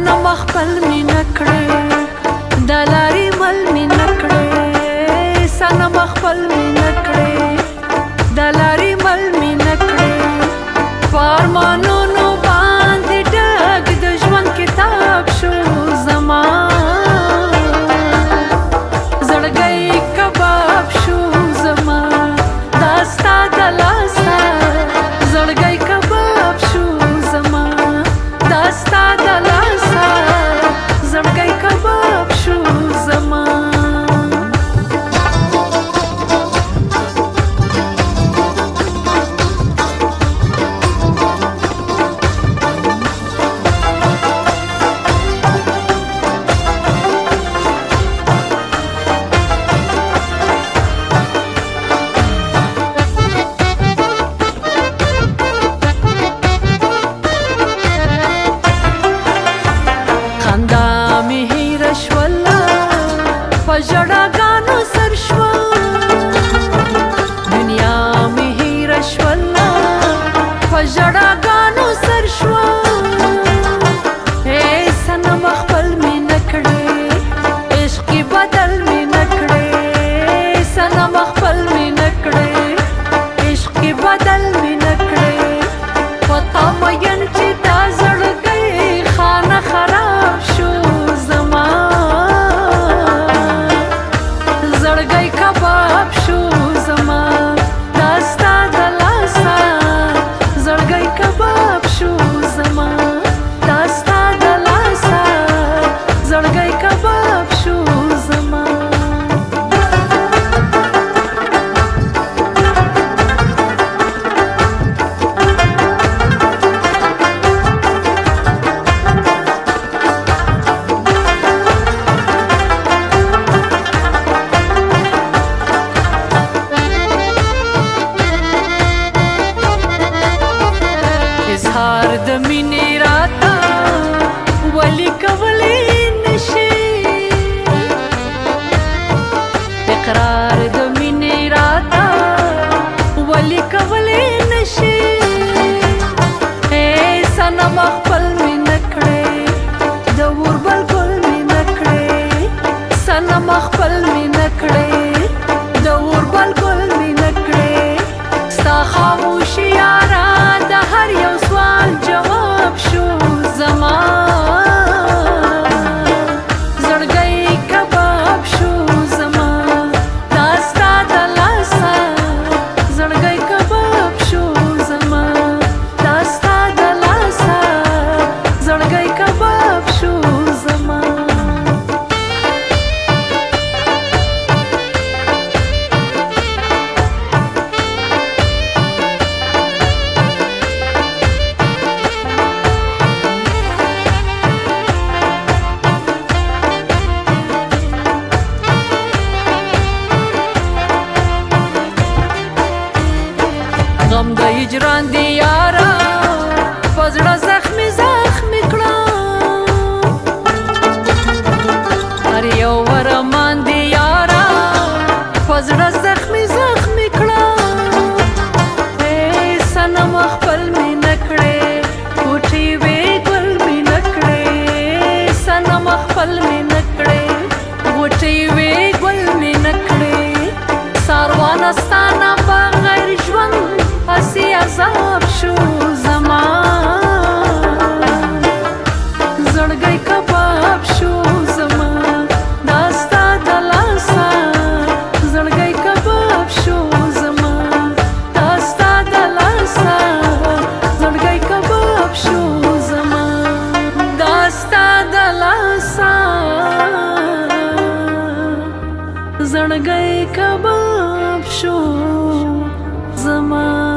صنم خپل می نکړې د لارې مل می نکړې صنم خپل می نکړې د لارې مل می نکړې په ارمانونو باندې ډک د ژوند کتاب شو زما زړګی کباب شو زما دا ستا د لاسه زړګی کباب شو زما دا ستا د لاسه زړګی کباب شو زما په ژړاګانو سر شوه دنیا مې هېره شوله په ژړاګانو سر شوه ای صنم خپل مې نه کړې عشقي بدل مې نه کړې صنم خپل مې نه کړې عشقي بدل مې نه کړې په تا مین چې دا زړګی خانه خراب شو زما زړګی کباب شو زما دا ستا د لاسه زړګی کباب شو زما دا ستا د لاسه زړګی کباب شو زما اظهار د مینې راته ولي کولی نشي اقرار د مینې راته ولي کولی نشي ای صنم خپل مې نه کړې د اوربل ګل مې نه کړې صنم خپل مې نه کړې د اوربل ګل مې نه کړې ستا خاموشي یاره د هر یو سوال جواب شو زما زړګی کباب شو زما دا ستا د لاسه زړګی کباب شو زما دا ستا د لاسه زړګی کباب شو زما غم د هجران دی یاره په زړه زخمي زخمي کړه هر یو ارمان دی یاره په زړه زخمي زخمي کړه ای صنم خپل مې نه کړې کوټې وې ګل مې نه کړې صنم خپل مې نه کړې غوټې وې ګل مې نه کړې ساروانه ستا نه بغیر ژوند هسې عذاب شو زما زړګی کباب شو زما دا ستا د لاسه زړګی کباب شو زما دا ستا د لاسه زړګی کباب شو زما دا ستا د لاسه زړګی کباب شو زما